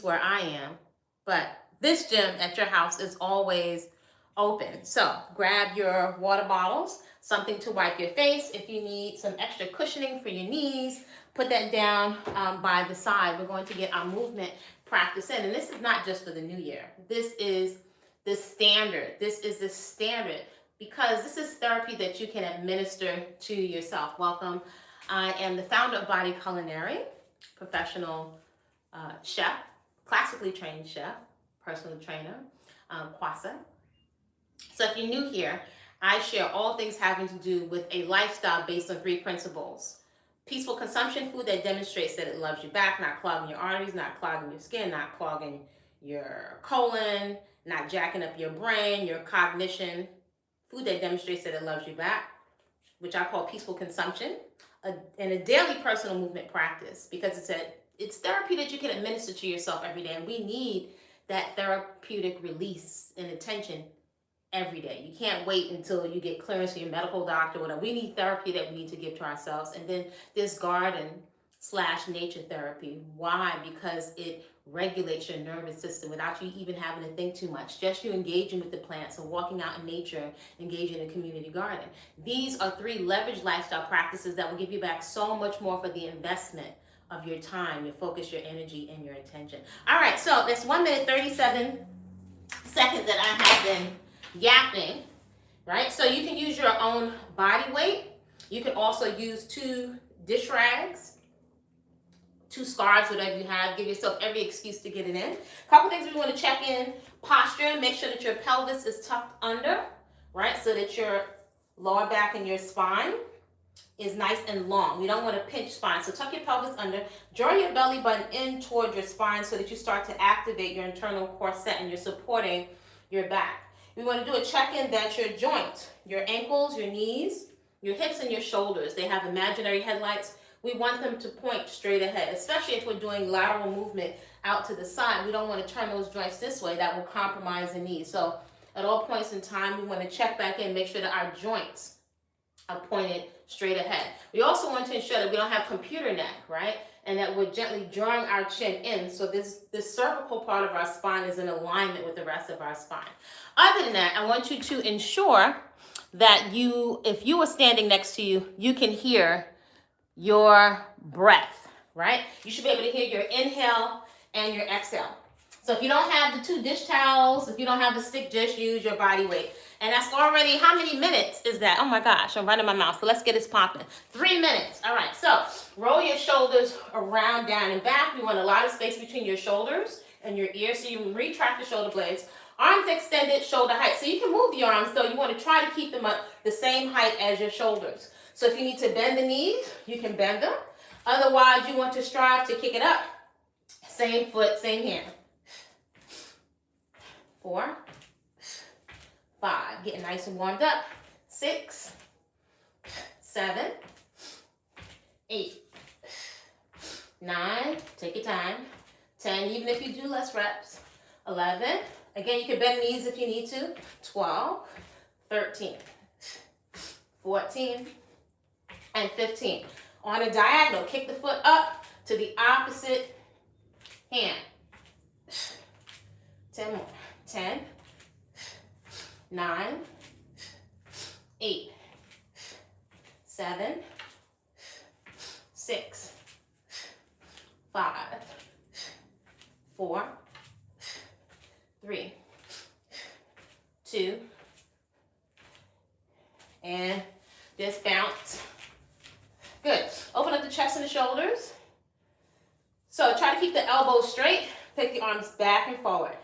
where I am, but this gym at your house is always open. So grab your water bottles, something to wipe your face. If you need some extra cushioning for your knees, put that down by the side. We're going to get our movement practice in. And this is not just for the new year. This is the standard. This is the standard because this is therapy that you can administer to yourself. Welcome. I am the founder of Body-Culinary, professional chef, classically trained chef, personal trainer, Kwasa. So if you're new here, I share all things having to do with a lifestyle based on 3 principles. Peaceful consumption, food that demonstrates that it loves you back, not clogging your arteries, not clogging your skin, not clogging your colon, not jacking up your brain, your cognition. Food that demonstrates that it loves you back, which I call peaceful consumption, and a daily personal movement practice, because it's therapy that you can administer to yourself every day, and we need that therapeutic release and attention every day. You can't wait until you get clearance from your medical doctor or whatever. We need therapy that we need to give to ourselves. And then this garden/nature therapy. Why? Because it regulates your nervous system without you even having to think too much. Just you engaging with the plants and walking out in nature, engaging in a community garden. These are 3 leveraged lifestyle practices that will give you back so much more for the investment of your time, your focus, your energy, and your attention. All right, so that's 1 minute, 37 seconds that I have been yapping, right? So you can use your own body weight. You can also use 2 dish rags, 2 scarves, whatever you have. Give yourself every excuse to get it in. A couple things we want to check in. Posture. Make sure that your pelvis is tucked under, right? So that your lower back and your spine is nice and long. You don't want to pinch spine. So tuck your pelvis under. Draw your belly button in toward your spine so that you start to activate your internal corset and you're supporting your back. We want to do a check-in that your joints, your ankles, your knees, your hips, and your shoulders, they have imaginary headlights. We want them to point straight ahead, especially if we're doing lateral movement out to the side. We don't want to turn those joints this way. That will compromise the knees. So at all points in time, we want to check back in, make sure that our joints are pointed straight ahead. We also want to ensure that we don't have computer neck, right? And that we're gently drawing our chin in. So this cervical part of our spine is in alignment with the rest of our spine. Other than that, I want you to ensure that if you are standing next to you, you can hear your breath, right? You should be able to hear your inhale and your exhale. So if you don't have the 2 dish towels, if you don't have the stick dish, use your body weight. And that's already, how many minutes is that? Oh my gosh, I'm running my mouth. So let's get this popping. 3 minutes. All right, so roll your shoulders around, down, and back. You want a lot of space between your shoulders and your ears so you can retract the shoulder blades. Arms extended, shoulder height. So you can move the arms, though. You want to try to keep them up the same height as your shoulders. So if you need to bend the knees, you can bend them. Otherwise, you want to strive to kick it up. Same foot, same hand. 4, 5, getting nice and warmed up. 6, 7, 8, 9, take your time. 10, even if you do less reps. 11, again, you can bend knees if you need to. 12, 13, 14, and 15. On a diagonal, kick the foot up to the opposite hand. 10 more. 10, 9, 8, 7, 6, 5, 4, 3, 2, and just bounce. Good. Open up the chest and the shoulders. So try to keep the elbows straight. Take the arms back and forward.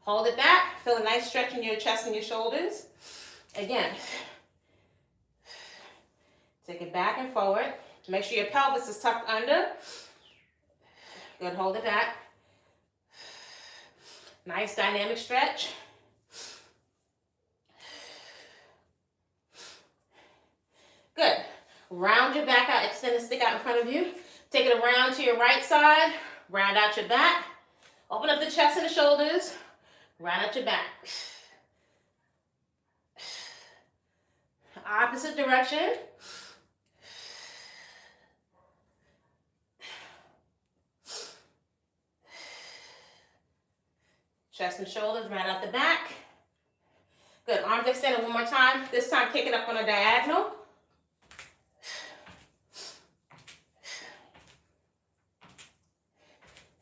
Hold it back. Feel a nice stretch in your chest and your shoulders. Again. Take it back and forward. Make sure your pelvis is tucked under. Good. Hold it back. Nice dynamic stretch. Good. Round your back out. Extend the stick out in front of you. Take it around to your right side. Round out your back. Open up the chest and the shoulders. Round out your back. Opposite direction. Chest and shoulders right out the back. Good. Arms extended one more time. This time, kick it up on a diagonal.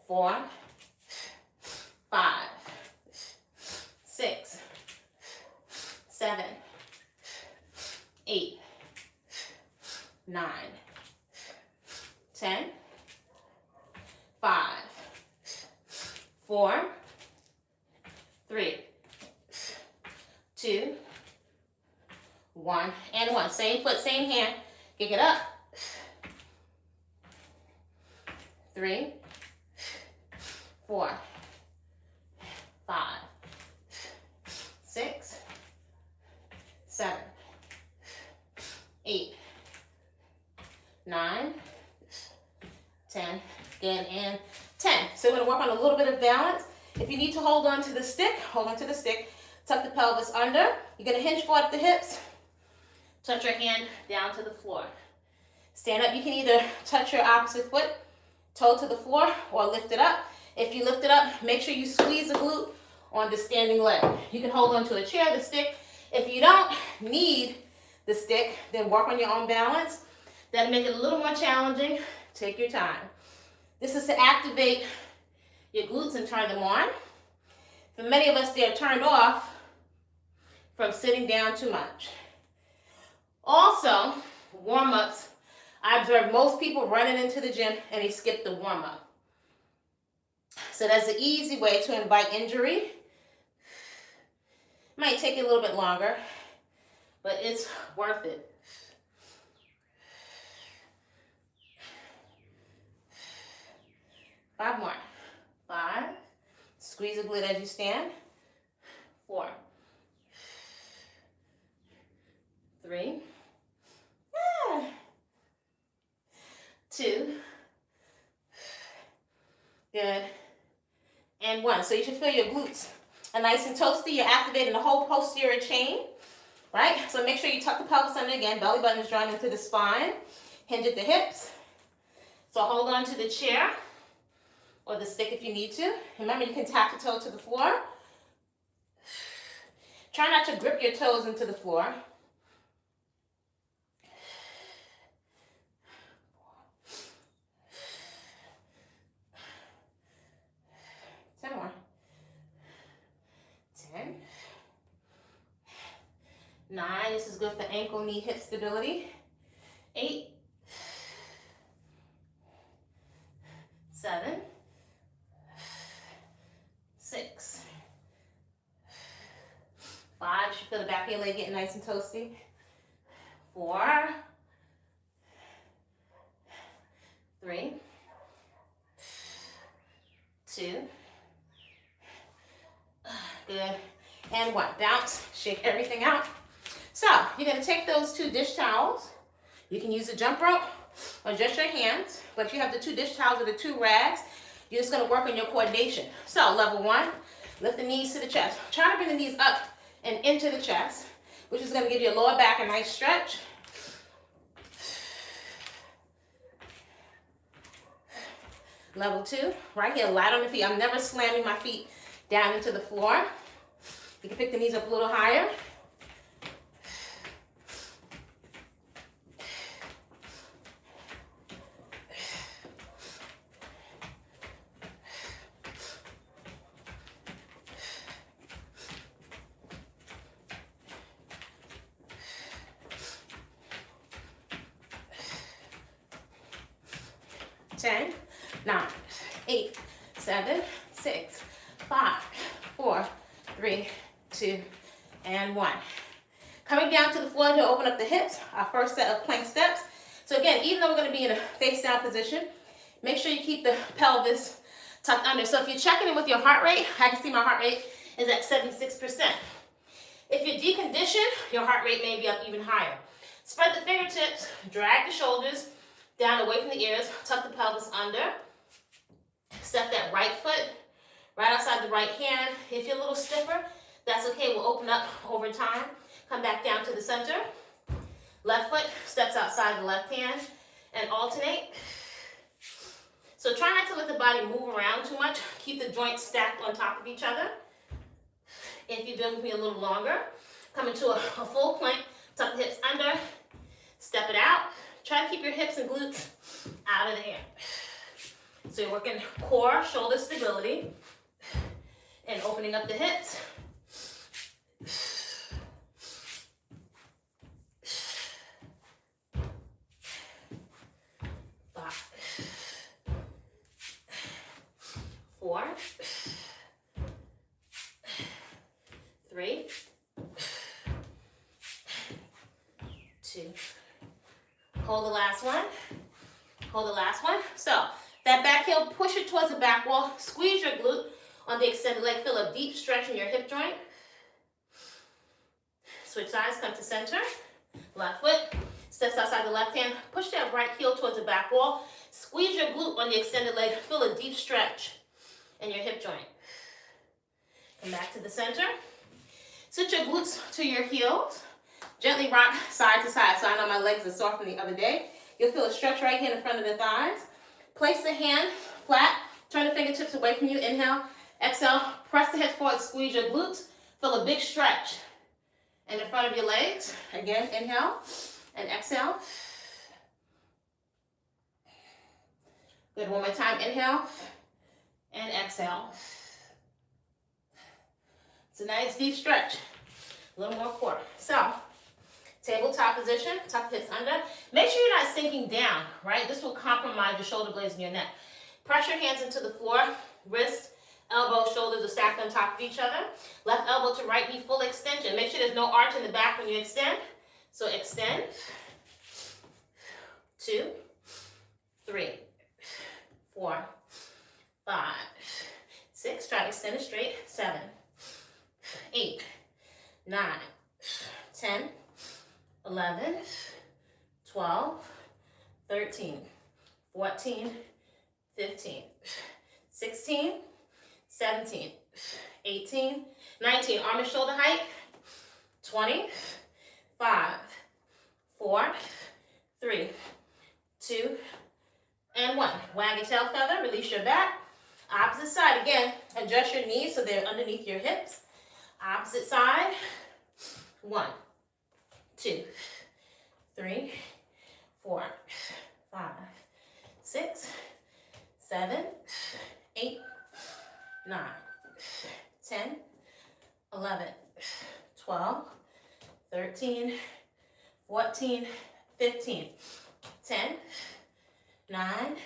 4, 5, 6, 7, 8, 9, 10, 5, 4, 3, 2, 1, and 1. Same foot, same hand. Kick it up. 3, 4, 5, 6, 7, 8, 9, 10, again, and 10. So we're going to work on a little bit of balance. If you need to hold on to the stick, hold on to the stick. Tuck the pelvis under. You're going to hinge forward at the hips. Touch your hand down to the floor. Stand up. You can either touch your opposite foot, toe to the floor, or lift it up. If you lift it up, make sure you squeeze the glute on the standing leg. You can hold on to a chair, the stick. If you don't need the stick, then work on your own balance. That'll make it a little more challenging. Take your time. This is to activate your glutes and turn them on. For many of us, they're turned off from sitting down too much. Also, warm-ups. I observe most people running into the gym and they skip the warm-up. So that's an easy way to invite injury. Might take you a little bit longer, but it's worth it. Five more. 5. Squeeze the glute as you stand. 4. 3. 2. Good. And 1. So you should feel your glutes are nice and toasty. You're activating the whole posterior chain, right? So make sure you tuck the pelvis under again. Belly button is drawn into the spine. Hinge at the hips. So hold on to the chair or the stick if you need to. Remember, you can tap the toe to the floor. Try not to grip your toes into the floor. 10 more. 10. 9. This is good for ankle, knee, hip stability. 8. 7. 6. 5. You should feel the back of your leg getting nice and toasty. 4. 3. 2. Good. And 1. Bounce. Shake everything out. So you're going to take those 2 dish towels. You can use a jump rope or just your hands. But if you have the 2 dish towels or the 2 rags, you're just going to work on your coordination. So level 1, lift the knees to the chest. Try to bring the knees up and into the chest, which is going to give your lower back a nice stretch. Level 2, right here, light on the feet. I'm never slamming my feet down into the floor. You can pick the knees up a little higher. Ten, 9, 8, 7, 6, 5, 4, 3, 2, and 1. Coming down to the floor to open up the hips, our first set of plank steps. So again, even though we're going to be in a face down position, make sure you keep the pelvis tucked under. So if you're checking in with your heart rate, I can see my heart rate is at 76%. If you're deconditioned, your heart rate may be up even higher. Spread the fingertips, drag the shoulders down away from the ears, tuck the pelvis under. Step that right foot right outside the right hand. If you're a little stiffer, that's okay. We'll open up over time. Come back down to the center. Left foot steps outside the left hand and alternate. So try not to let the body move around too much. Keep the joints stacked on top of each other. If you've been with me a little longer, come into a full plank, tuck the hips under, step it out. Try to keep your hips and glutes out of the air. So you're working core, shoulder stability, and opening up the hips. 5, 4, 3, 2. Hold the last one. Hold the last one. So that back heel, push it towards the back wall. Squeeze your glute on the extended leg. Feel a deep stretch in your hip joint. Switch sides, come to center. Left foot steps outside the left hand. Push that right heel towards the back wall. Squeeze your glute on the extended leg. Feel a deep stretch in your hip joint. Come back to the center. Sit your glutes to your heels. Gently rock side to side. So I know my legs are sore from the other day. You'll feel a stretch right here in front of the thighs. Place the hand flat. Turn the fingertips away from you. Inhale. Exhale. Press the hips forward. Squeeze your glutes. Feel a big stretch in the front of your legs. Again, inhale and exhale. Good. One more time. Inhale and exhale. It's a nice deep stretch. A little more core. So, tabletop position, tuck the hips under. Make sure you're not sinking down, right? This will compromise your shoulder blades and your neck. Press your hands into the floor. Wrist, elbow, shoulders are stacked on top of each other. Left elbow to right knee, full extension. Make sure there's no arch in the back when you extend. So extend. 2, 3, 4, 5, 6. Try to extend it straight. 7, 8, 9, 10, 11, 12, 13, 14, 15, 16, 17, 18, 19. Arm and shoulder height. 20, 5, 4, 3, 2, and 1. Wag your tail feather. Release your back. Opposite side. Again, adjust your knees so they're underneath your hips. Opposite side. 1, 2, 3, 4, 5, 6, 7, 8, 9, 10, 11, 12, 13, 14, 15, 10, 9,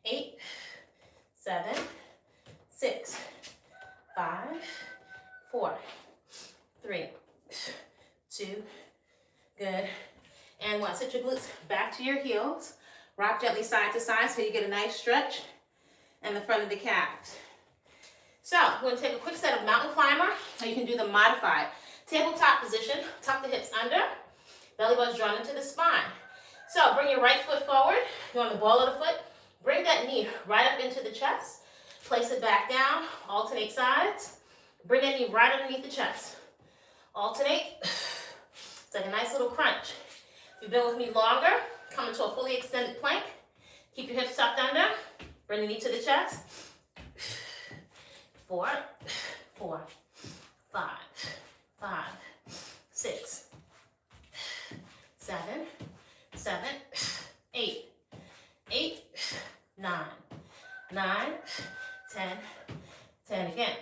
8, 7, 6, 5, 4, 3, 2, good, and 1. Sit your glutes back to your heels. Rock gently side to side so you get a nice stretch in the front of the calves. So we're going to take a quick set of mountain climber, or you can do the modified tabletop position. Tuck the hips under, belly button's drawn into the spine. So bring your right foot forward. You're on the ball of the foot. Bring that knee right up into the chest. Place it back down. Alternate sides. Bring that knee right underneath the chest. Alternate. It's like a nice little crunch. If you've been with me longer, come into a fully extended plank. Keep your hips tucked under. Bring the knee to the chest. 4, 4, 5, 5, 6, 7, 7, 8, 8, 9, 9, 10, 10 again.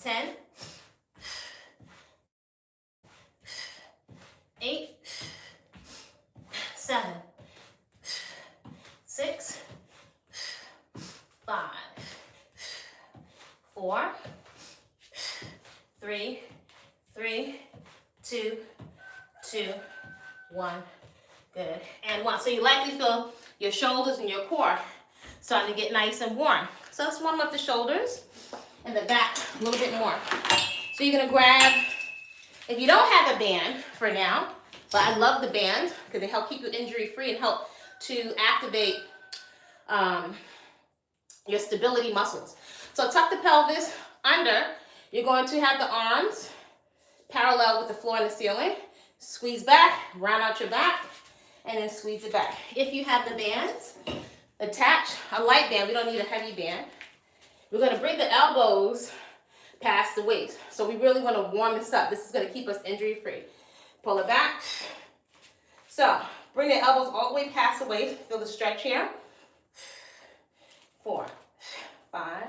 10, 8, 7, 6, 5, 4, 3, 3, 2, 2, 1. Good. And 1. So you likely feel your shoulders and your core starting to get nice and warm. So let's warm up the shoulders and the back a little bit more. So you're going to grab, if you don't have a band for now, but I love the band because they help keep you injury free and help to activate your stability muscles. So tuck the pelvis under. You're going to have the arms parallel with the floor and the ceiling. Squeeze back, round out your back, and then squeeze it back. If you have the bands, attach a light band. We don't need a heavy band. We're going to bring the elbows past the waist. So we really want to warm this up. This is going to keep us injury free. Pull it back. So bring the elbows all the way past the waist. Feel the stretch here. 4, 5,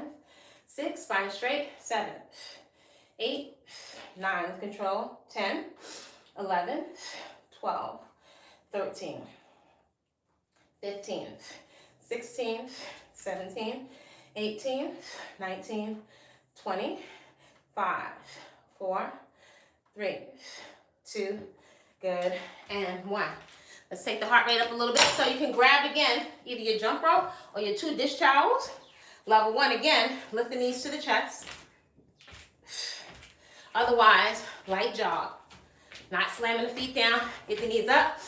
6, spine straight. 7, 8, 9 with control. 10, 11, 12, 13, 15, 16, 17, 18, 19, 20, 5, 4, 3, 2, good, and 1. Let's take the heart rate up a little bit. So you can grab again either your jump rope or your 2 dish towels. Level 1 again, lift the knees to the chest. Otherwise, light jog. Not slamming the feet down, get the knees up.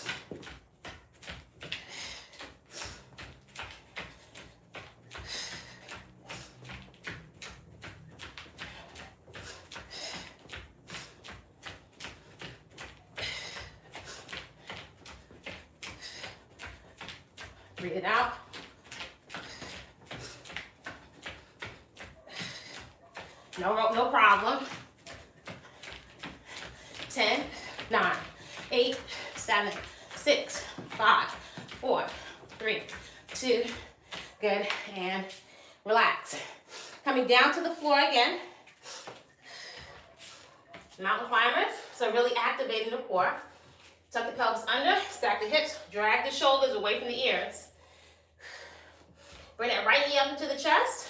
Breathe it out. No rope, no problem. 10, 9, 8, 7, 6, 5, 4, 3, 2, good, and relax. Coming down to the floor again. Mountain climbers, so really activating the core. Tuck the pelvis under, stack the hips, drag the shoulders away from the ears. Bring that right knee up into the chest,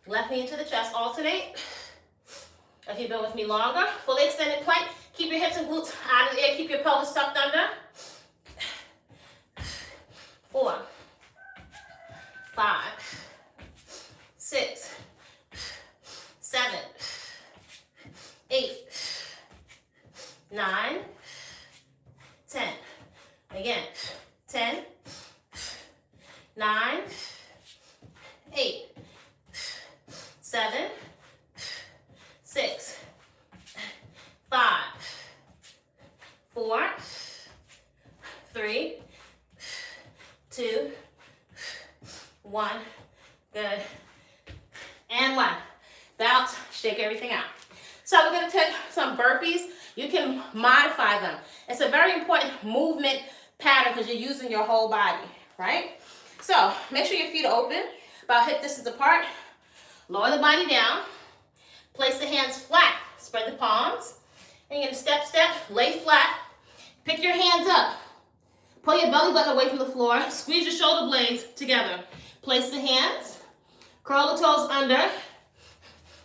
left knee into the chest, alternate. If you've been with me longer, fully extended plank. Keep your hips and glutes out of the air. Keep your pelvis tucked under. 4, 5, 6, 7, 8, 9, 10. Again, 10, 9, 8, 7, 6, 5, 4, 3, 2, 1. Good. And 1. Bounce, shake everything out. So we're going to take some burpees. You can modify them. It's a very important movement pattern because you're using your whole body, right? So make sure your feet are open, about hip distance apart. Lower the body down. Place the hands flat. Spread the palms. And you're going to step, step, lay flat. Pick your hands up. Pull your belly button away from the floor. Squeeze your shoulder blades together. Place the hands. Curl the toes under.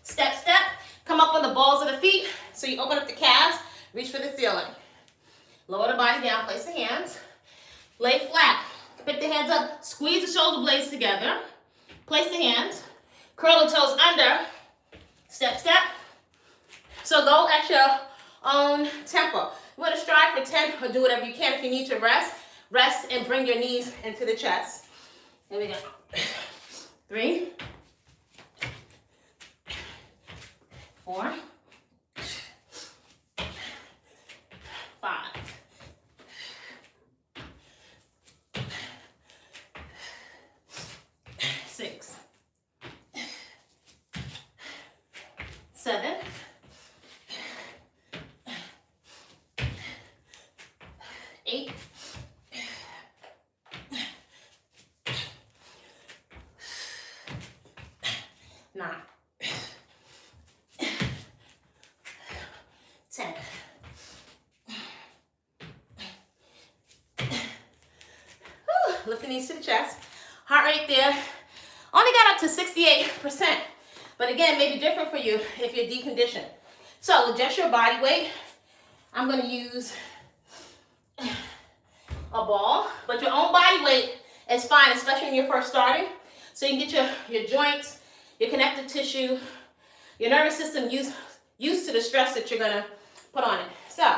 Step, step. Come up on the balls of the feet. So you open up the calves. Reach for the ceiling. Lower the body down. Place the hands. Lay flat. Pick the hands up. Squeeze the shoulder blades together. Place the hands. Curl the toes under. Step, step. So go at your own tempo. You want to strive for 10 or do whatever you can. If you need to rest, rest and bring your knees into the chest. Here we go. 3, 4, 5, 6, 7, 8, 9, 10. Lift the knees to the chest. Heart rate there. Only got up to 68%. But again, it may be different for you if you're deconditioned. So adjust your body weight. I'm going to use a ball, but your own body weight is fine, especially when you're first starting. So you can get your joints, your connective tissue, your nervous system used to the stress that you're going to put on it. So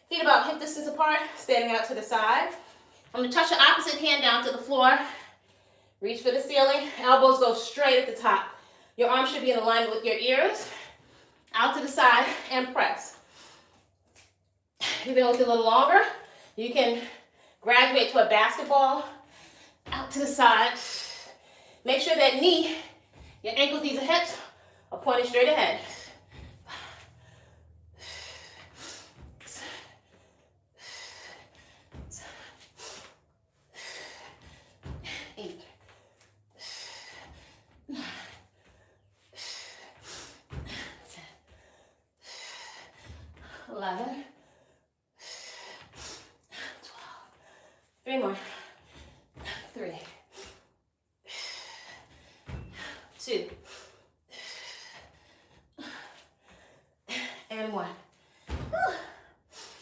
feet about hip distance apart, standing out to the side. I'm going to touch the opposite hand down to the floor. Reach for the ceiling. Elbows go straight at the top. Your arms should be in alignment with your ears. Out to the side and press. If you've been with it a little longer, you can graduate to a basketball. Out to the side. Make sure that knee, your ankles, knees, and hips are pointed straight ahead. 11, 12, 3 more, 3, 2, and 1.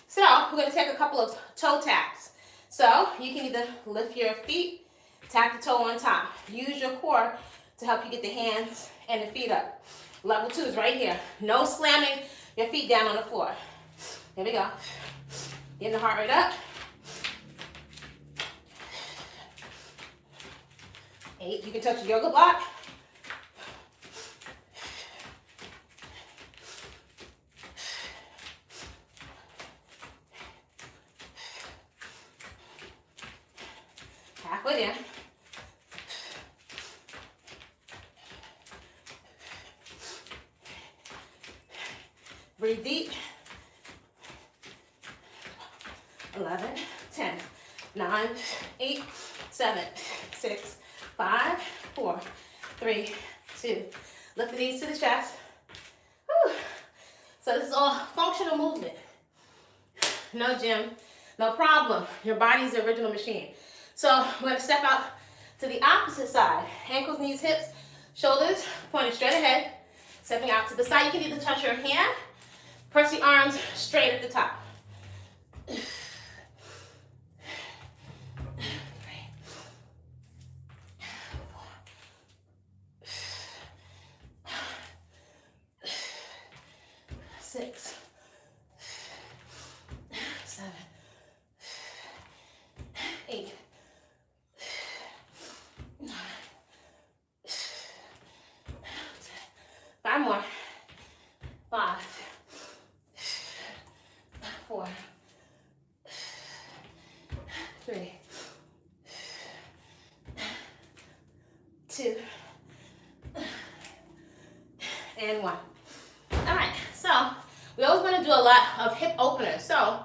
So we're going to take a couple of toe taps. So you can either lift your feet, tap the toe on top. Use your core to help you get the hands and the feet up. Level 2 is right here. No slamming your feet down on the floor. Here we go. Getting the heart rate up. 8. You can touch your yoga block. 快点。Breathe deep. 11, 10, 9, 8, 7, 6, 5, 4, 3, 2. Lift the knees to the chest. Whew. So this is all functional movement. No gym, no problem. Your body's the original machine. So we're going to step out to the opposite side. Ankles, knees, hips, shoulders pointed straight ahead. Stepping out to the side. You can either touch your hand, press the arms straight at the top. 6, 7, 8, 9, 5 more. 5, 4, 3, 2, and 1. All right, so we always want to do a lot of hip openers. So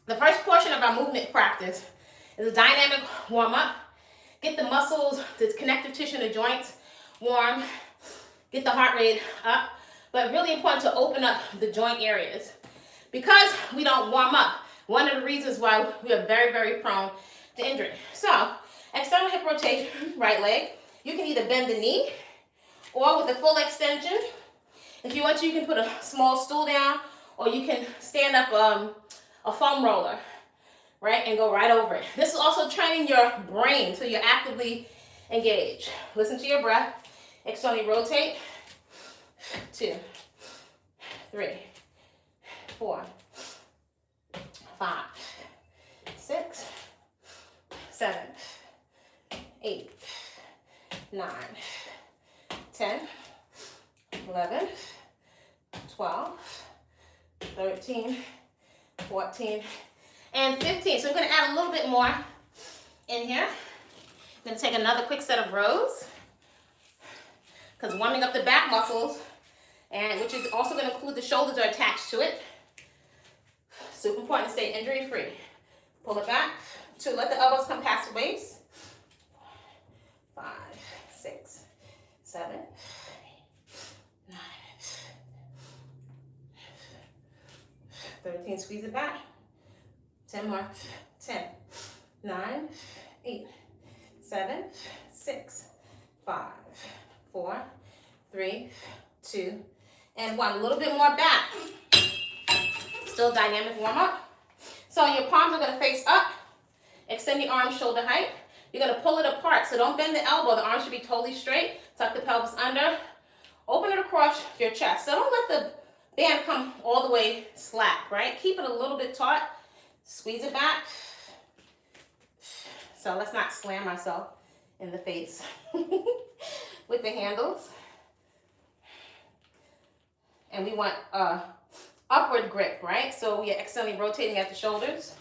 the first portion of our movement practice is a dynamic warm-up. Get the muscles, the connective tissue in the joints warm. Get the heart rate up. But really important to open up the joint areas. Because we don't warm up, one of the reasons why we are very, very prone to injury. So external hip rotation, right leg. You can either bend the knee or with a full extension. If you want to, you can put a small stool down, or you can stand up a foam roller, right, and go right over it. This is also training your brain so you're actively engaged. Listen to your breath. Externally rotate. 2, 3, 4, 5, 6, 7, 8, 9, 10, 11, 12, 13, 14, and 15. So we're going to add a little bit more in here. I'm going to take another quick set of rows, because warming up the back muscles, and which is also going to include the shoulders are attached to it. Super important to stay injury free. Pull it back. 2, let the elbows come past the waist. 5, 6, 7, 9, 13, squeeze it back. 10 more. 10, 9, 8, 7, 6, 5, 4, 3, 2, and 1. A little bit more back. Still dynamic warm up. So your palms are going to face up. Extend the arms shoulder height. You're going to pull it apart. So don't bend the elbow. The arms should be totally straight. Tuck the pelvis under. Open it across your chest. So don't let the band come all the way slack, right? Keep it a little bit taut. Squeeze it back. So let's not slam ourselves in the face with the handles. And we want upward grip, right? So we are externally rotating at the shoulders.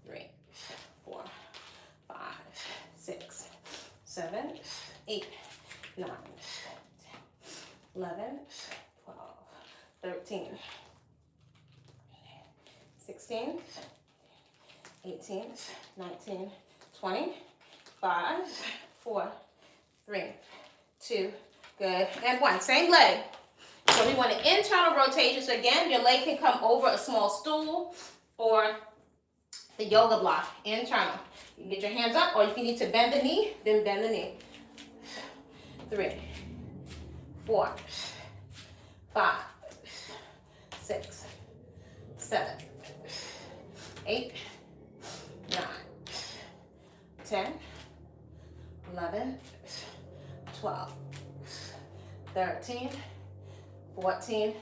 3, 4, 5, 6, 7, 8, 9, 10, 11, 12, 13, 16, 18, 19, 20, 5, 4, 3, 2, good, and 1. Same leg. So we want an internal rotation. So again, your leg can come over a small stool or the yoga block, internal. You can get your hands up, or if you need to bend the knee, then bend the knee. 3, 4, 5, 6, 7, 8, 9, 10, 11, 12, 13, 14,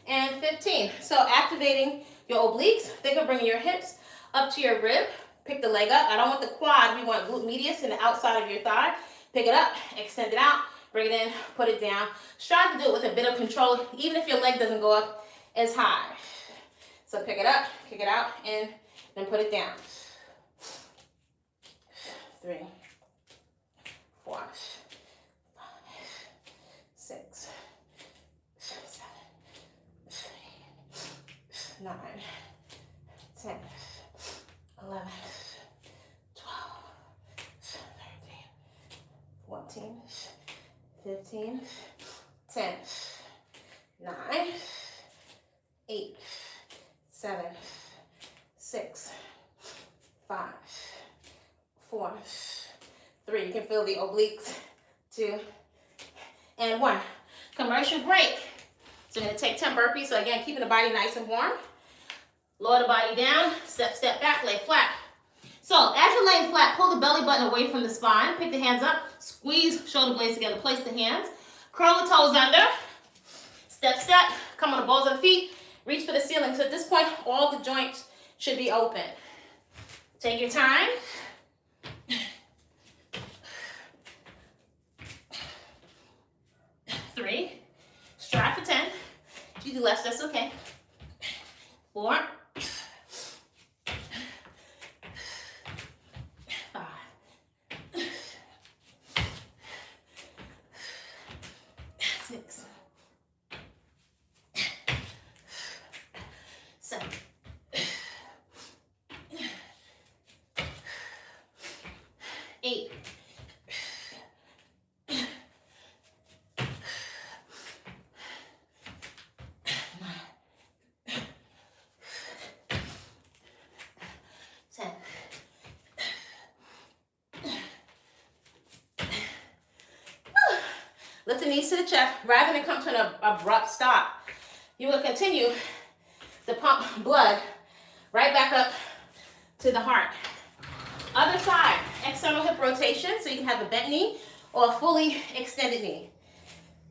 and 15. So activating your obliques, think of bringing your hips up to your rib. Pick the leg up. I don't want the quad. We want glute medius in the outside of your thigh. Pick it up, extend it out, bring it in, put it down. Strive to do it with a bit of control, even if your leg doesn't go up as high. So pick it up, kick it out, and then put it down. 3, 4, 5, 6, 7, 8, 9, 10, 11, 12, 13, 14, 15, 10, 9, 8, 7, 6, 5, 4, 3. You can feel the obliques. 2, and 1. Commercial break. So we're going to take 10 burpees. So again, keeping the body nice and warm. Lower the body down. Step, step back, lay flat. So as you're laying flat, pull the belly button away from the spine. Pick the hands up. Squeeze shoulder blades together. Place the hands. Curl the toes under. Step, step. Come on the balls of the feet. Reach for the ceiling. So at this point, all the joints should be open. Take your time. 3. Strive for 10. If you do less, that's okay. 4. 5. 6. 7. 8. 10. Lift the knees to the chest. Rather than come to an abrupt stop, you will continue to pump blood right back up to the heart. Other side, external hip rotation, so you can have a bent knee or a fully extended knee.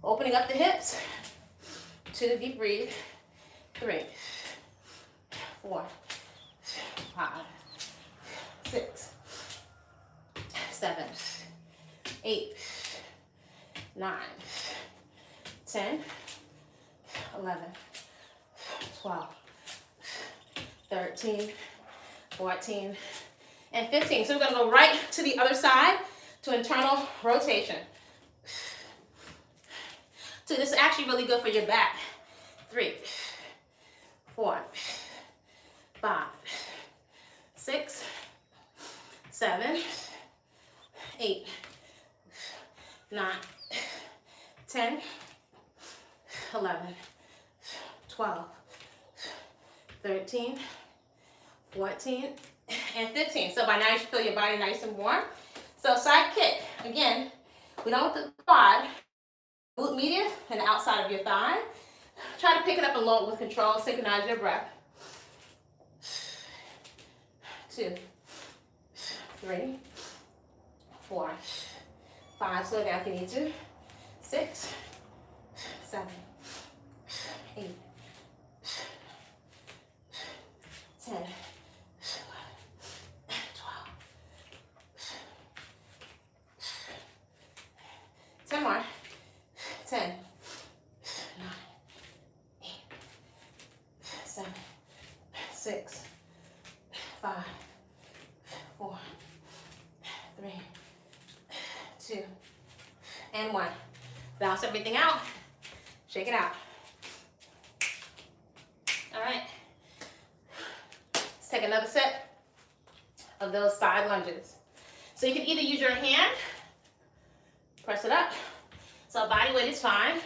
Opening up the hips. 2, deep breathe. 3, 4, 5, 6, 7, 8, 9, 10, 11, 12, 13, 14, and 15. So we're going to go right to the other side to internal rotation. So this is actually really good for your back. 3, 4, 5, 6, 7, 8, 9, 10, 11, 12, 13, 14, and 15. So by now you should feel your body nice and warm. So side kick. Again, we don't want the quad, glute medius, and the outside of your thigh. Try to pick it up and lower with control. Synchronize your breath. 2, 3, 4, 5. Slow down if you need to. 6, 7, 8, 10, 11, 12. 10 more. 10, 9, 8, 7, 6, 5, 4, 3, 2, and 1. Bounce everything out. Shake it out. All right. Let's take another set of those side lunges. So you can either use your hand, press it up. So body weight is fine.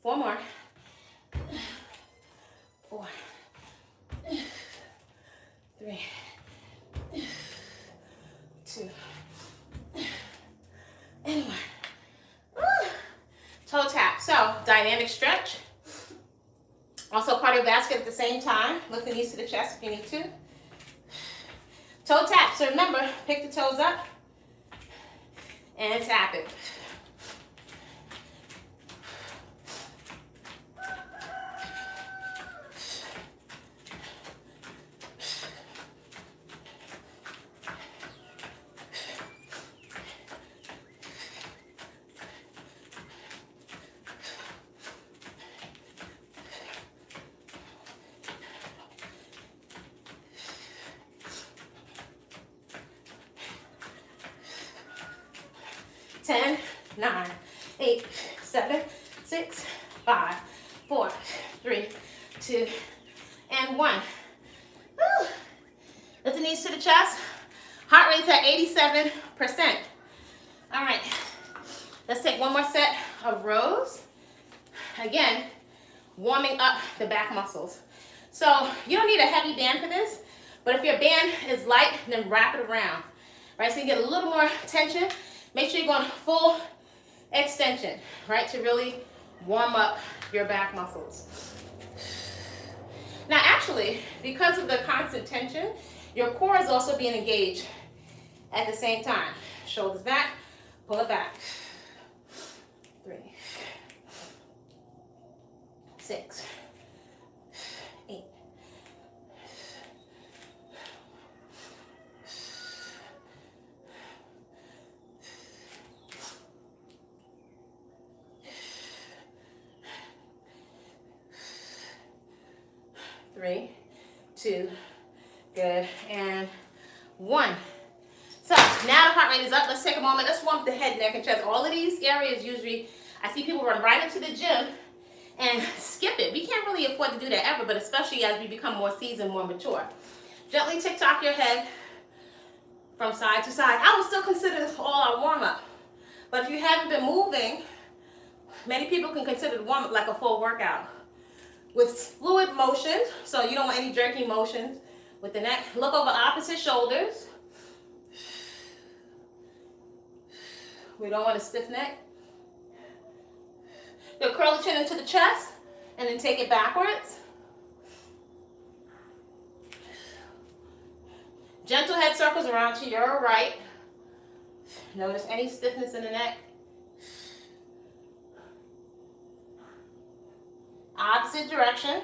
4 more. 4, 3, 2, and 1. Woo. Toe tap. So dynamic stretch. Also cardiovascular at the same time. Lift the knees to the chest if you need to. Toe tap. So remember, pick the toes up and tap it. Ten, 9, 8, 7, 6, 5, 4, 3, 2, and 1. Woo. Lift the knees to the chest. Heart rate's at 87%. All right, let's take one more set of rows. Again, warming up the back muscles. So you don't need a heavy band for this, but if your band is light, then wrap it around, right? So you get a little more tension. Make sure you're going full extension, right, to really warm up your back muscles. Now, actually, because of the constant tension, your core is also being engaged at the same time. Shoulders back, pull it back. 3, 6, 8. 3, 2, good, and 1. So now the heart rate is up. Let's take a moment. Let's warm up the head, neck, and chest. All of these areas usually, I see people run right into the gym and skip it. We can't really afford to do that ever, but especially as we become more seasoned, more mature. Gently tick-tock your head from side to side. I would still consider this all our warm-up. But if you haven't been moving, many people can consider the warm-up like a full workout. With fluid motions, so you don't want any jerky motions with the neck. Look over opposite shoulders. We don't want a stiff neck. You'll curl the chin into the chest and then take it backwards. Gentle head circles around to your right. Notice any stiffness in the neck. Opposite direction.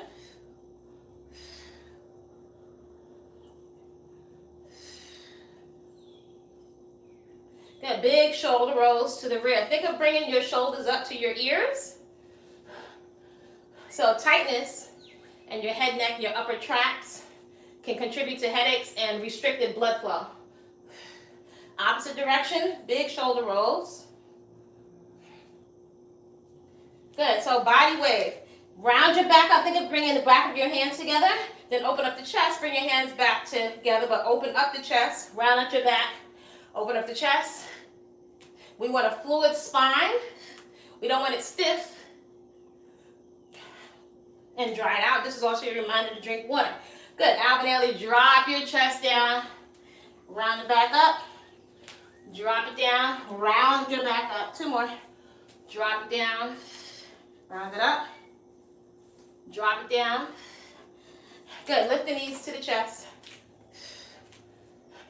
Good, big shoulder rolls to the rear. Think of bringing your shoulders up to your ears. So tightness in your head, neck, your upper tracts can contribute to headaches and restricted blood flow. Opposite direction, big shoulder rolls. Good, so body wave. Round your back up. Think of bringing the back of your hands together. Then open up the chest. Bring your hands back together, but open up the chest. Round out your back. Open up the chest. We want a fluid spine. We don't want it stiff. And dry it out. This is also your reminder to drink water. Good. Alvin Ailey, drop your chest down. Round it back up. Drop it down. Round your back up. 2 more. Drop it down. Round it up. Drop it down. Good. Lift the knees to the chest.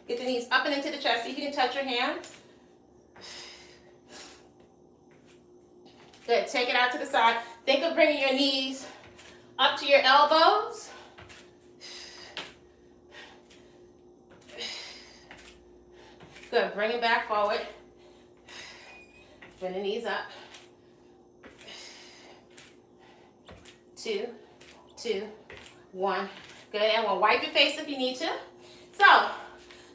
Get the knees up and into the chest. See if you can touch your hands. Good. Take it out to the side. Think of bringing your knees up to your elbows. Good. Bring it back forward. Bring the knees up. 2, 2, 1. Good. And we'll wipe your face if you need to. So,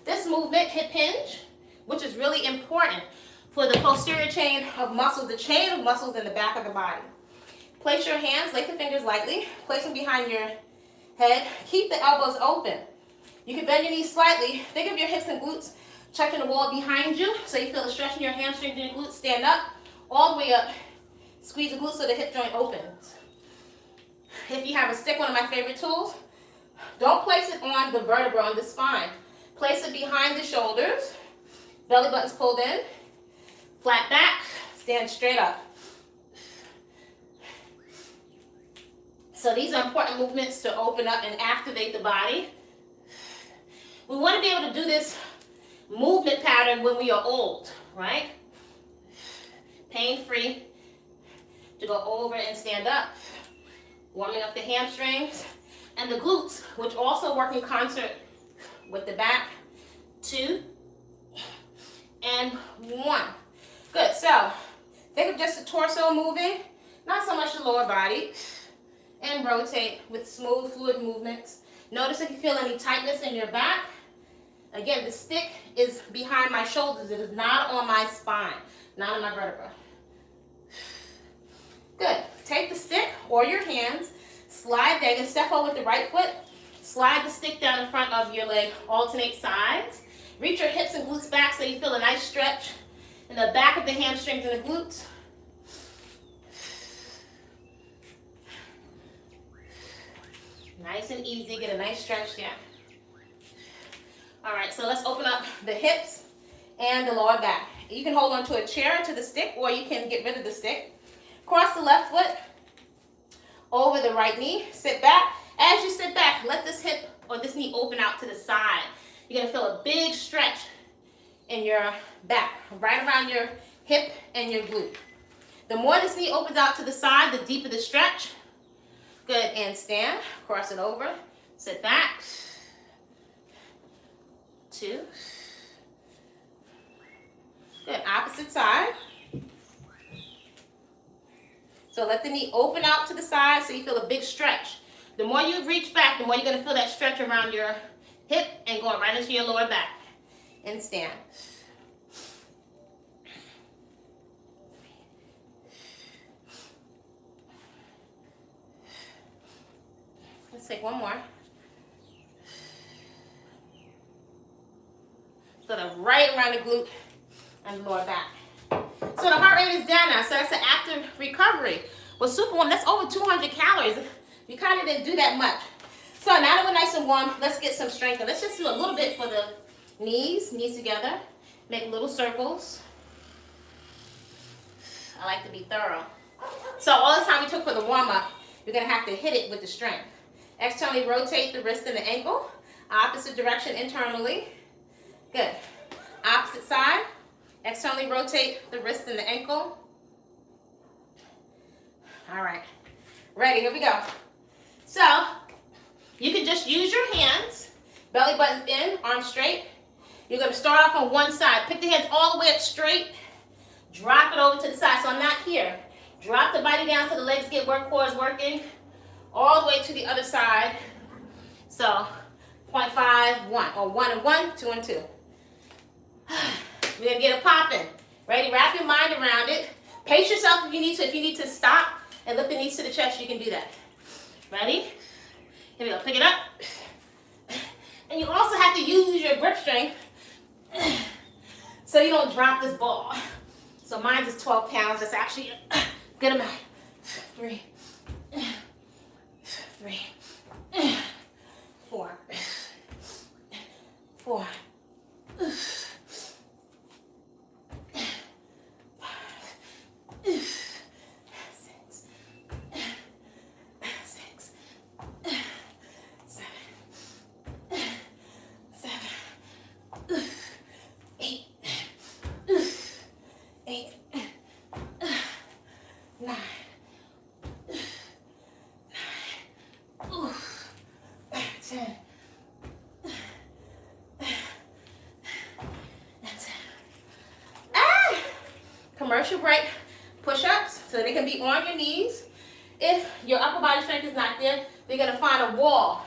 this movement, hip hinge, which is really important for the posterior chain of muscles, the chain of muscles in the back of the body. Place your hands, lift the fingers lightly, place them behind your head. Keep the elbows open. You can bend your knees slightly. Think of your hips and glutes touching the wall behind you, so you feel the stretch in your hamstrings and your glutes. Stand up, all the way up Squeeze the glutes so the hip joint opens. If you have a stick, one of my favorite tools, don't place it on the vertebra, on the spine. Place it behind the shoulders. Belly button's pulled in. Flat back. Stand straight up. So these are important movements to open up and activate the body. We want to be able to do this movement pattern when we are old, right? Pain-free. To go over and stand up. Warming up the hamstrings and the glutes, which also work in concert with the back. 2 and 1. Good. So think of just the torso moving, not so much the lower body. And rotate with smooth, fluid movements. Notice if you feel any tightness in your back. Again, the stick is behind my shoulders. It is not on my spine, not on my vertebra. Good. Take the stick or your hands, slide there. You're going to step forward with the right foot. Slide the stick down in front of your leg. Alternate sides. Reach your hips and glutes back so you feel a nice stretch in the back of the hamstrings and the glutes. Nice and easy. Get a nice stretch there. All right, so let's open up the hips and the lower back. You can hold on to a chair or to the stick, or you can get rid of the stick. Cross the left foot over the right knee. Sit back. As you sit back, let this hip or this knee open out to the side. You're going to feel a big stretch in your back, right around your hip and your glute. The more this knee opens out to the side, the deeper the stretch. Good, and stand. Cross it over. Sit back. 2. Good, opposite side. So let the knee open out to the side so you feel a big stretch. The more you reach back, the more you're going to feel that stretch around your hip and going right into your lower back. And stand. Let's take one more. So the right around the glute and lower back. So the heart rate is down now, so that's an active recovery. With super warm, that's over 200 calories. You kind of didn't do that much. So now that we're nice and warm, let's get some strength. Let's just do a little bit for the knees together. Make little circles. I like to be thorough. So all the time we took for the warm-up, you're going to have to hit it with the strength. Externally rotate the wrist and the ankle. Opposite direction internally. Good. Opposite side. Externally rotate the wrist and the ankle. All right. Ready, here we go. So, you can just use your hands. Belly button in, arms straight. You're going to start off on one side. Pick the hands all the way up straight. Drop it over to the side. So I'm not here. Drop the body down so the legs get work, core is working. All the way to the other side. So, 0.5, 1. Or 1 and 1, 2 and 2. We're going to get it popping. Ready? Wrap your mind around it. Pace yourself if you need to. If you need to stop and lift the knees to the chest, you can do that. Ready? Here we go. Pick it up. And you also have to use your grip strength so you don't drop this ball. So mine is 12 pounds. That's actually a good amount. 3, 4, 4. 10. Commercial break push-ups, so they can be on your knees. If your upper body strength is not there, they're going to find a wall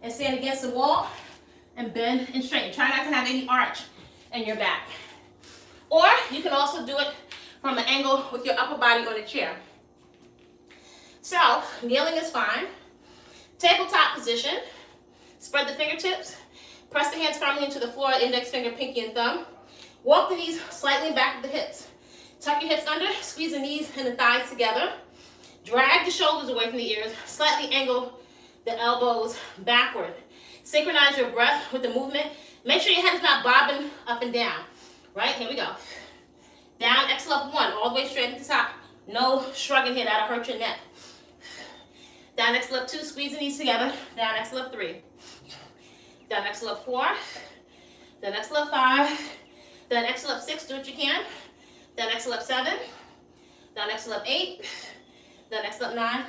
and stand against the wall and bend and straighten. Try not to have any arch in your back. Or you can also do it from an angle with your upper body on a chair. So, kneeling is fine. Tabletop position. Spread the fingertips. Press the hands firmly into the floor, index finger, pinky, and thumb. Walk the knees slightly back of the hips. Tuck your hips under, squeeze the knees and the thighs together. Drag the shoulders away from the ears, slightly angle the elbows backward. Synchronize your breath with the movement. Make sure your head is not bobbing up and down. Right, here we go. Down, exhale up 1, all the way straight at the top. No shrugging here, that'll hurt your neck. Down, exhale up 2, squeeze the knees together. Down, exhale up 3. Down, exhale up 4. Then exhale up 5. Then exhale up 6, do what you can. Then exhale up 7. Then exhale up 8. Then exhale up 9.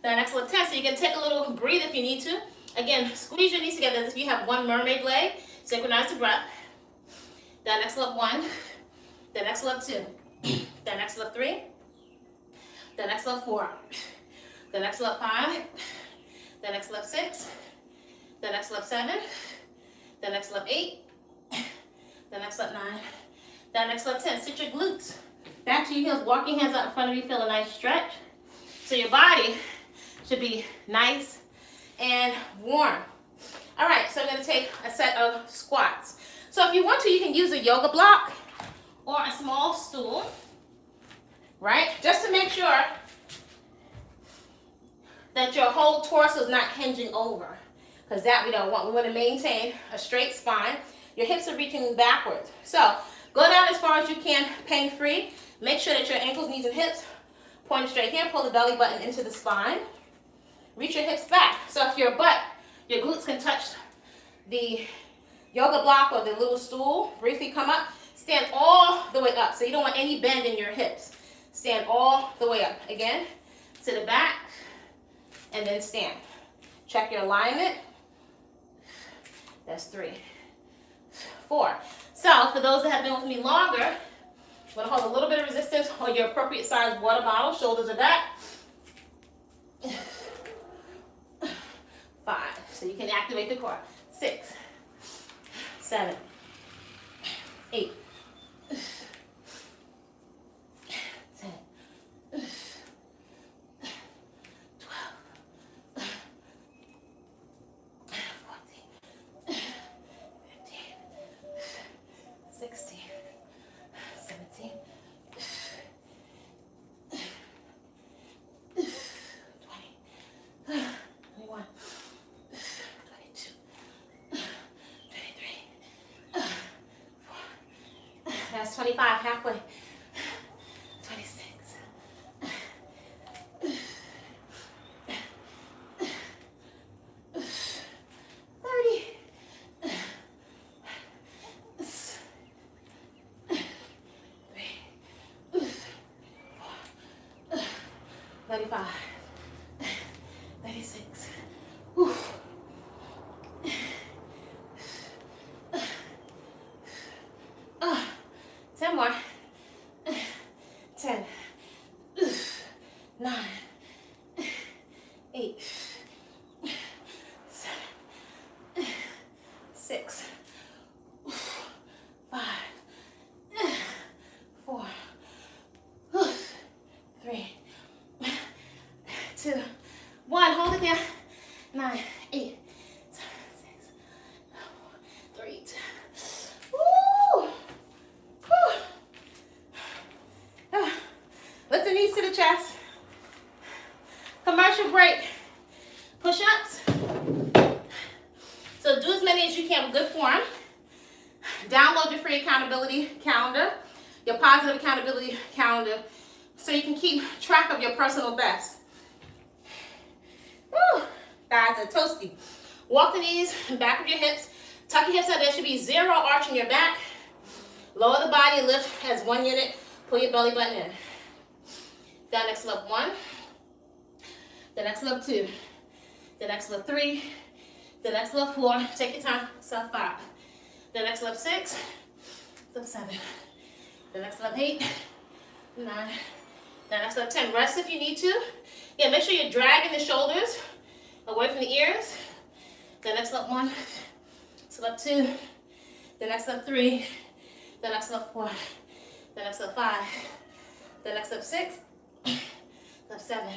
Then exhale up 10. So you can take a little breathe if you need to. Again, squeeze your knees together as if you have one mermaid leg. Synchronize the breath. Then exhale up 1. Then exhale up 2. Then exhale up 3. Then exhale up 4. Then exhale up 5. Then exhale up 6. Then exhale up 7. Then exhale up 8. Then exhale up 9. Then exhale up 10. Sit your glutes back to your heels. Walk your hands out in front of you. Feel a nice stretch. So your body should be nice and warm. All right, so I'm going to take a set of squats. So if you want to, you can use a yoga block or a small stool, right? Just to make sure that your whole torso is not hinging over, because that we don't want. We want to maintain a straight spine. Your hips are reaching backwards. So go down as far as you can, pain-free. Make sure that your ankles, knees, and hips point straight here. Pull the belly button into the spine. Reach your hips back. So if your glutes can touch the yoga block or the little stool, briefly come up. Stand all the way up. So you don't want any bend in your hips. Stand all the way up. Again, to the back, and then stand. Check your alignment. That's 3, 4. So for those that have been with me longer, I'm going to hold a little bit of resistance on your appropriate size water bottle. Shoulders are back. 5. So you can activate the core. 6, 7, 8, 10, 12, 14, 15, 16, 17, 20, 21, 22, 23, 4. That's 25, halfway. 26. 30. 35, 36. Whew. 10 more. 10, 9, 8, 7, 6, 5, 4, 3, 2, 1. Hold it there. 9, 8, 7, 6, 3, 2. Woo! Woo! Lift the knees to the chest. Commercial break. Push-ups. So do as many as you can with good form. Download your free accountability calendar, your positive accountability calendar, so you can keep track of your personal best. Woo! Thighs are toasty. Walk the knees back of your hips. Tuck your hips out. There should be 0 arch in your back. Lower the body, lift as 1 unit. Pull your belly button in. Down, exhale up 1. Then exhale up 2. Then exhale up 3. Then exhale up 4. Take your time. Exhale up 5. Then exhale up 6. Exhale up 7. Then exhale up 8. 9. Then exhale up 10. Rest if you need to. Yeah, make sure you're dragging the shoulders away from the ears. Then exhale up 1. Exhale up 2. Then exhale up 3. Then exhale up 4. Then exhale up 5. Then exhale up 6. Then up 7.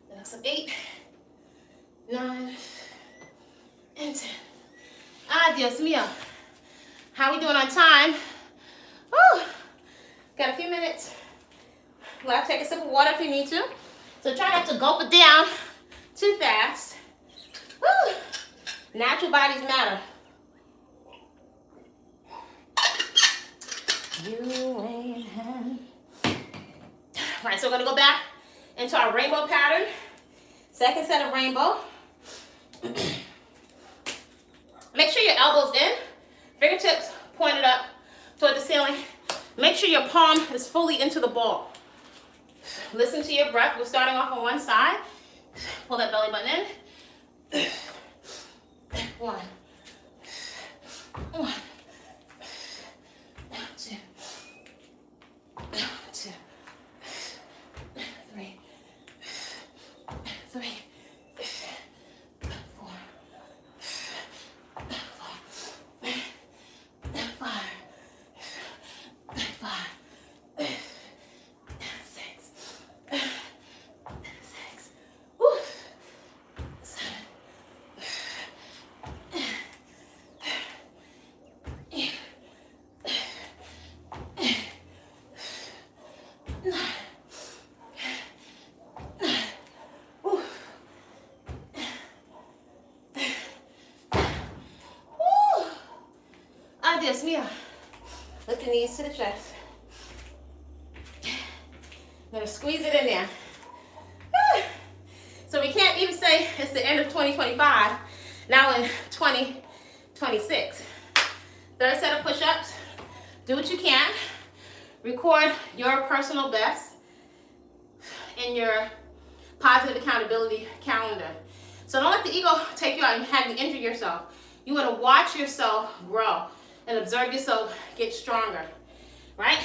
Then exhale up 8. 9. And 10. Ah, Dios mío. How we doing on time? Woo! Got a few minutes left. Take a sip of water if you need to. So try not to gulp it down too fast. Woo. Natural bodies matter. You ain't had. All right, so we're gonna go back into our rainbow pattern. Second set of rainbow. Make sure your elbows in, fingertips pointed up toward the ceiling. Make sure your palm is fully into the ball. Listen to your breath. We're starting off on one side. Pull that belly button in. One. One. Two. Two. Three. Three. Four. Dios mío. Lift the knees to the chest. I'm gonna squeeze it in there. So we can't even say it's the end of 2025. Now in 2026. Third set of push-ups. Do what you can. Record your personal best in your positive accountability calendar. So don't let the ego take you out and have you injure yourself. You want to watch yourself grow and observe yourself get stronger, right?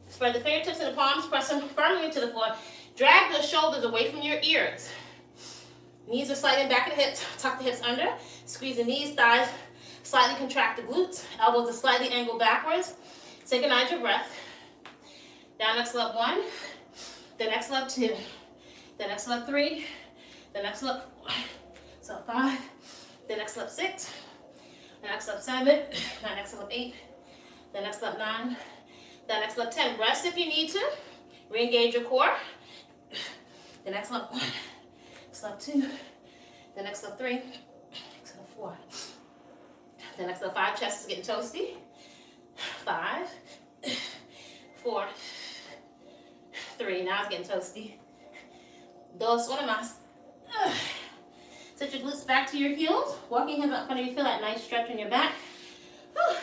Spread the fingertips and the palms, press them firmly into the floor. Drag the shoulders away from your ears. Knees are slightly back of the hips, tuck the hips under. Squeeze the knees, thighs, slightly contract the glutes. Elbows are slightly angled backwards. Synchronize your breath. Down, exhale up 1. Then exhale up 2. Then exhale up 3. Then exhale up 4. So 5. Then exhale up 6. Then exhale up 7. Then exhale up 8. Then exhale up 9. Then exhale up 10. Rest if you need to. Re-engage your core. Then exhale up 1. Exhale up 2. Then exhale up 3. Exhale up 4. Then exhale up 5. Chest is getting toasty. 5. 4. 3. Now it's getting toasty. 2. 1 más. Set your glutes back to your heels. Walk your hands up in front of you. Feel that nice stretch in your back. Whew.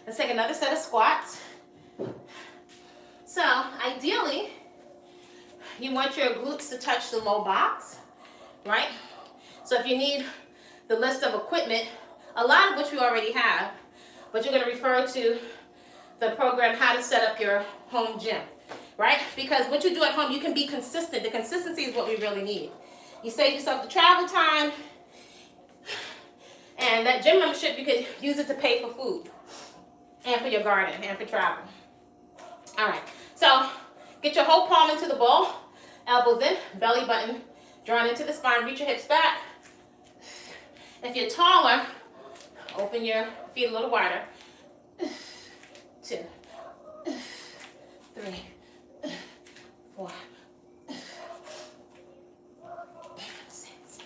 Let's take another set of squats. So ideally, you want your glutes to touch the low box, right? So if you need the list of equipment, a lot of which we already have, but you're going to refer to the program How to Set Up Your Home Gym, right? Because what you do at home, you can be consistent. The consistency is what we really need. You save yourself the travel time, and that gym membership, you could use it to pay for food and for your garden and for travel. All right, so get your whole palm into the bowl, elbows in, belly button drawn into the spine, reach your hips back. If you're taller, open your feet a little wider. 2, 3, 4, 6,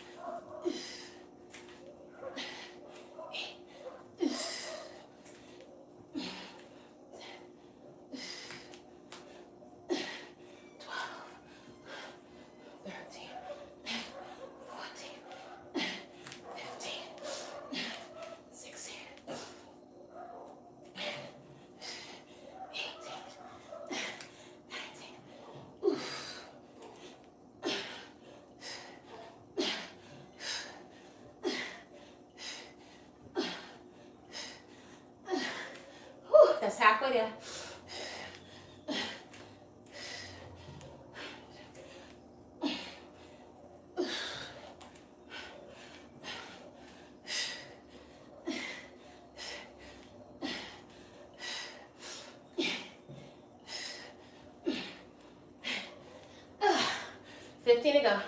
8, that's halfway there. $15 to go.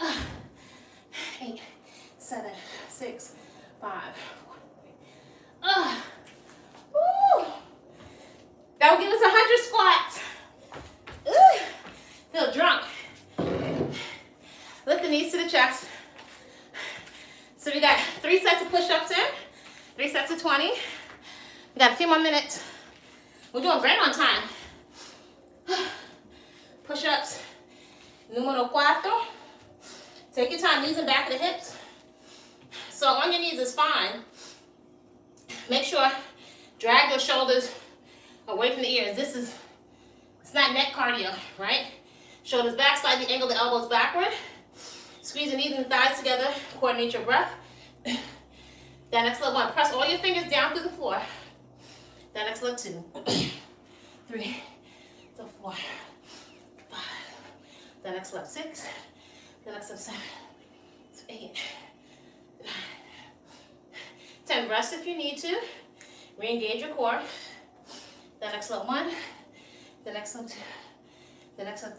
8, 7, 6, 5, 4, 3. Woo. That will give us 100 squats. Feel drunk. Lift the knees to the chest. So we got 3 sets of push-ups in, 3 sets of 20. We got a few more minutes. We're doing great on time. Push-ups, numero 4. Take your time, knees and back of the hips. So on your knees is fine. Make sure, drag your shoulders away from the ears. It's not neck cardio, right? Shoulders back, slightly angle the elbows backward. Squeeze the knees and thighs together, coordinate your breath. Then exhale 1, press all your fingers down through the floor. Then exhale 2, 3, 4, 5. Then exhale 6, then exhale 7, 8, 9, 10. Rest if you need to. Re-engage your core. Then exhale 1, then exhale 2, then exhale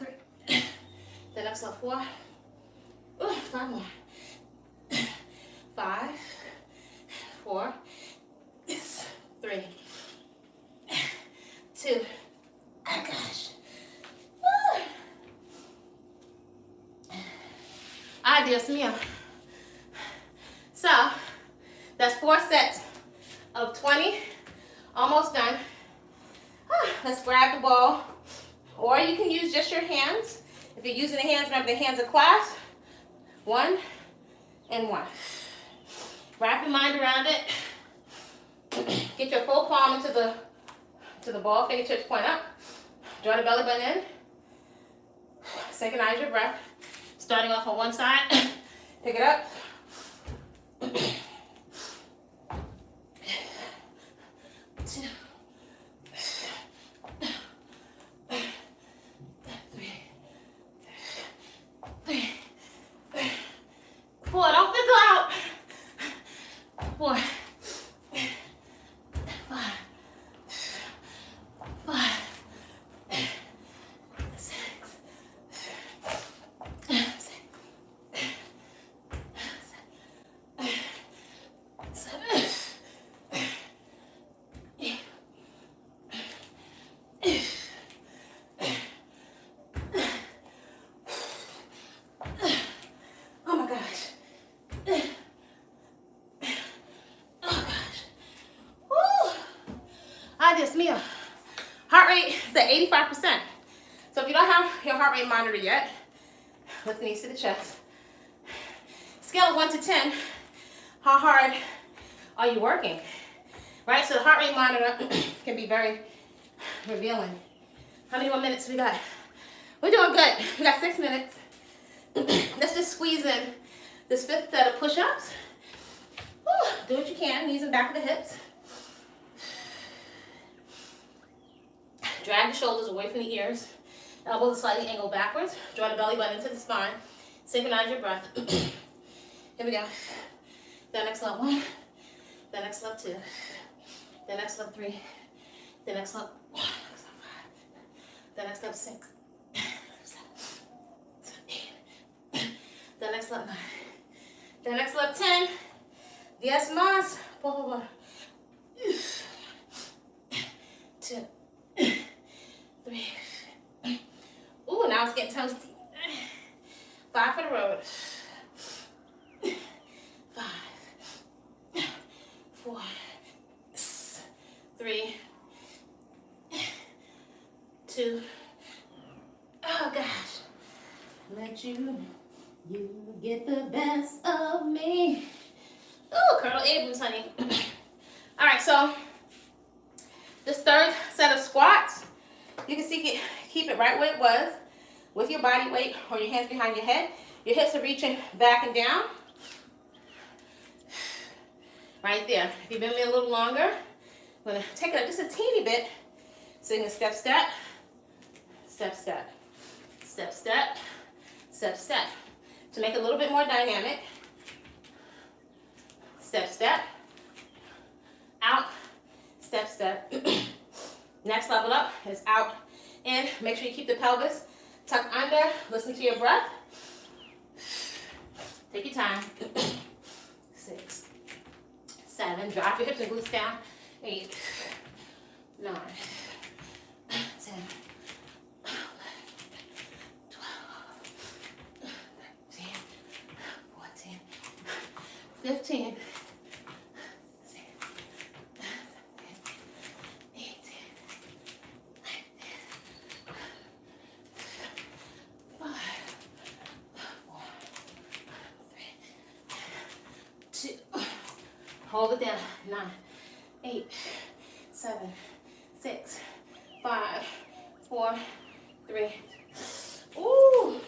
3, then exhale 4. 5 more. 5, 4, 3, 2. Oh gosh. Woo. Ay, Dios mío. So that's 4 sets of 20. Almost done. Let's grab the ball. Or you can use just your hands. If you're using the hands, remember the hands are clasped. 1 and 1. Wrap your mind around it. Get your full palm into the ball. Fingertips point up. Draw the belly button in. Synchronize your breath. Starting off on one side. Pick it up. 2. 3. 4. Don't fizzle out. 4. 5. 6. 7. 8. Oh my gosh. Oh gosh. Woo. Ay, Dios mío. Heart rate is at 85%. So if you don't have your heart rate monitor yet, lift the knees to the chest. Scale of 1 to 10. How hard are you working? Right? So the heart rate monitor can be very revealing. How many more minutes we got? We're doing good. We got 6 minutes. Let's just squeeze in this 5th set of push-ups. Do what you can, knees and back of the hips. Drag the shoulders away from the ears. Elbows are slightly angled backwards. Draw the belly button into the spine. Synchronize your breath. Here we go. Then exhale 1. Then exhale 2. Then exhale 3. Then exhale 4. Then exhale 6. Then exhale 9. Then exhale 10. 10 más. Por favor. 2. 3. Ooh, now it's getting toasty. 5 for the road. 5. 4. 3. 2. Oh gosh. Let you get the best of me. Ooh, Colonel Abrams, honey. All right, so this 3rd set of squats, you can see keep it right where it was with your body weight or your hands behind your head. Your hips are reaching back and down. Right there. If you've been with me a little longer, I'm going to take it up just a teeny bit. So you can step, step, step, step, step, step, step, step. To make it a little bit more dynamic. Step, step, out, step, step. Next level up is out, in. Make sure you keep the pelvis tucked under. Listen to your breath. Take your time. 6, 7. Drop your hips and glutes down. 8, 9, 10, 12, 13, 14, 15, 16, 18, 5, 4, 3, 2. Hold it down. 9, 8, 7, 6, 5, 4, 3. Ooh. Ooh.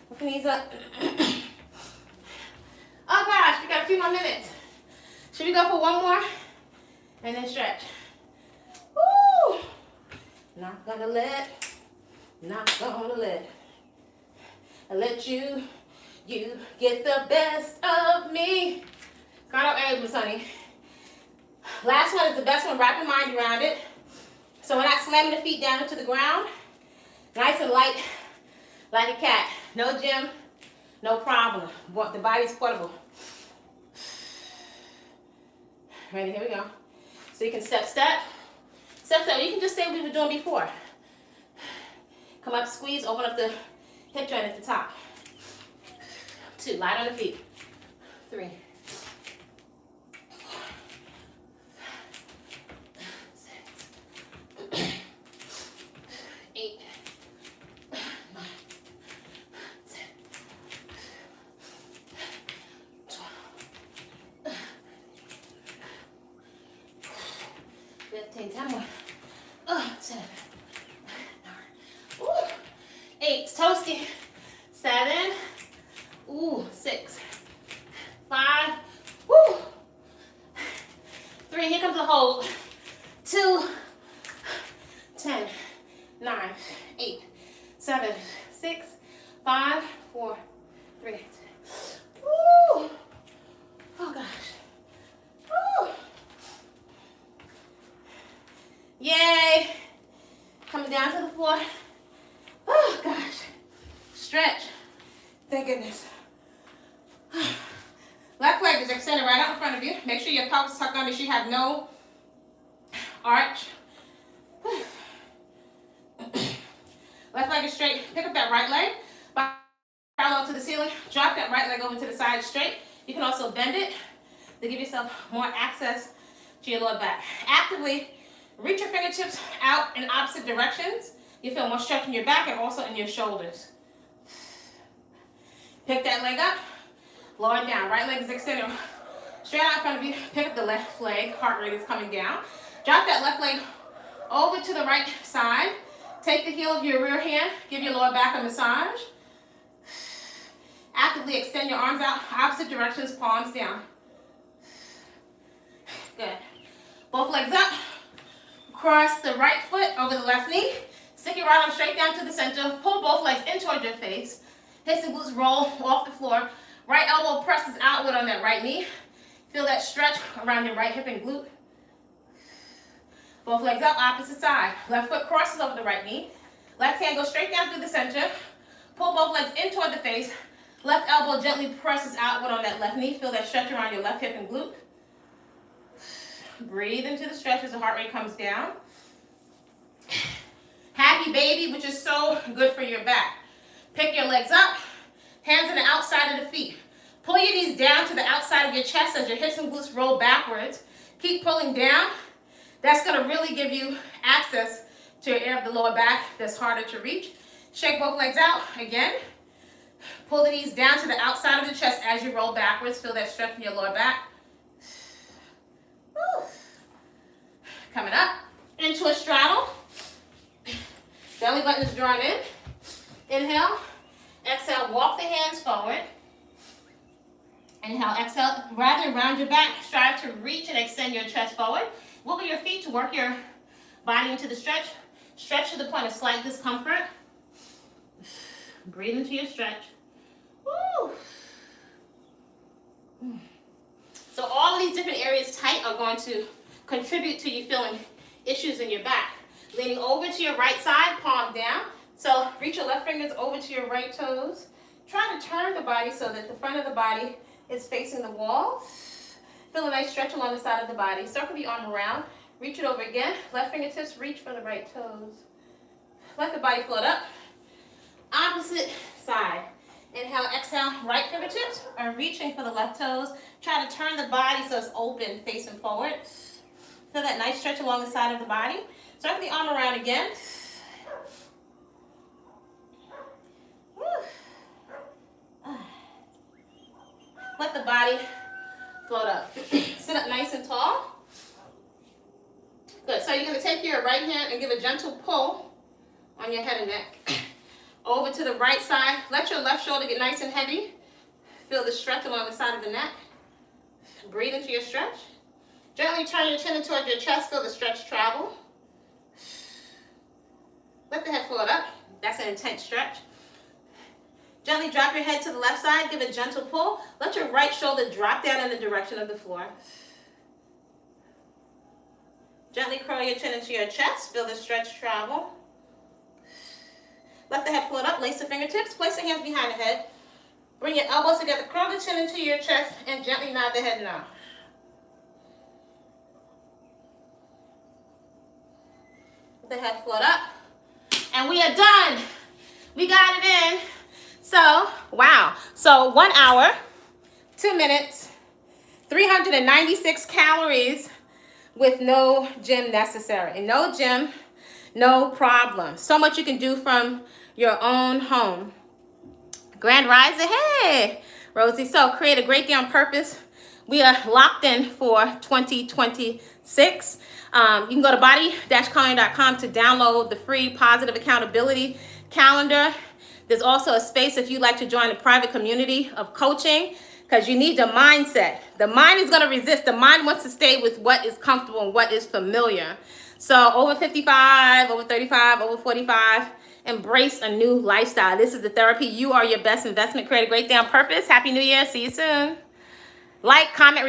Lift the knees up. Oh gosh, we got a few more minutes. Should we go for one more? And then stretch. Woo! Not gonna let you get the best of me. Got our elbows, honey. Last one is the best one. Wrap your mind around it. So we're not slamming the feet down into the ground. Nice and light, like a cat. No gym, no problem. The body's portable. Ready? Here we go. So you can step. You can just say what we were doing before. Come up, squeeze, open up the hip joint at the top. 2, light on the feet. 3, 6, 8, 9, 10, 12, 15, 10 more. 10, 9, 8, toasty. 7, 6, 5, 3, here comes the hold. 2, 10, 9, 8, 7, 6, 5, 4, 3. Woo! Oh gosh. Woo! Yay! Coming down to the floor. Oh gosh. Stretch. Thank goodness. Left leg is extended right out in front of you. Make sure your pelvis is tucked under. You have no arch. Left leg is straight. Pick up that right leg. Parallel to the ceiling. Drop that right leg over to the side straight. You can also bend it to give yourself more access to your lower back. Actively reach your fingertips out in opposite directions. You feel more stretch in your back and also in your shoulders. Pick that leg up. Lower it down. Right leg is extended straight out in front of you. Pick up the left leg. Heart rate is coming down. Drop that left leg over to the right side. Take the heel of your rear hand. Give your lower back a massage. Actively extend your arms out. Opposite directions. Palms down. Good. Both legs up. Cross the right foot over the left knee. Stick your right arm straight down to the center. Pull both legs in towards your face. Hips and glutes roll off the floor. Right elbow presses outward on that right knee. Feel that stretch around your right hip and glute. Both legs up, opposite side. Left foot crosses over the right knee. Left hand goes straight down through the center. Pull both legs in toward the face. Left elbow gently presses outward on that left knee. Feel that stretch around your left hip and glute. Breathe into the stretch as the heart rate comes down. Happy baby, which is so good for your back. Pick your legs up. Hands on the outside of the feet. Pull your knees down to the outside of your chest as your hips and glutes roll backwards. Keep pulling down. That's going to really give you access to your area of the lower back that's harder to reach. Shake both legs out. Again. Pull the knees down to the outside of the chest as you roll backwards. Feel that stretch in your lower back. Woo. Coming up into a straddle. Belly button is drawn in. Inhale. Exhale, walk the hands forward. Inhale, exhale. Rather than round your back, strive to reach and extend your chest forward. Wiggle your feet to work your body into the stretch. Stretch to the point of slight discomfort. Breathe into your stretch. Woo. So all of these different areas tight are going to contribute to you feeling issues in your back. Leaning over to your right side, palm down. So reach your left fingers over to your right toes. Try to turn the body so that the front of the body is facing the wall. Feel a nice stretch along the side of the body. Circle the arm around. Reach it over again. Left fingertips reach for the right toes. Let the body float up. Opposite side. Inhale, exhale, right fingertips are reaching for the left toes. Try to turn the body so it's open, facing forward. Feel that nice stretch along the side of the body. Circle the arm around again. Let the body float up. Sit up nice and tall. Good. So you're going to take your right hand and give a gentle pull on your head and neck. Over to the right side. Let your left shoulder get nice and heavy. Feel the stretch along the side of the neck. Breathe into your stretch. Gently turn your chin towards your chest. Feel the stretch travel. Let the head float up. That's an intense stretch. Gently drop your head to the left side. Give a gentle pull. Let your right shoulder drop down in the direction of the floor. Gently curl your chin into your chest. Feel the stretch travel. Let the head float up. Lace the fingertips. Place the hands behind the head. Bring your elbows together. Curl the chin into your chest and gently nod the head now. Let the head float up. And we are done. We got it in. So, wow. So 1 hour, 2 minutes, 396 calories with no gym necessary. No gym, no problem. So much you can do from your own home. Grand Rising, hey, Rosie. So create a great day on purpose. We are locked in for 2026. You can go to body-culinary.com to download the free positive accountability calendar. There's also a space if you'd like to join a private community of coaching, because you need your mindset. The mind is going to resist. The mind wants to stay with what is comfortable and what is familiar. So over 55, over 35, over 45, embrace a new lifestyle. This is the therapy. You are your best investment. Create a great day on purpose. Happy New Year. See you soon. Like, comment,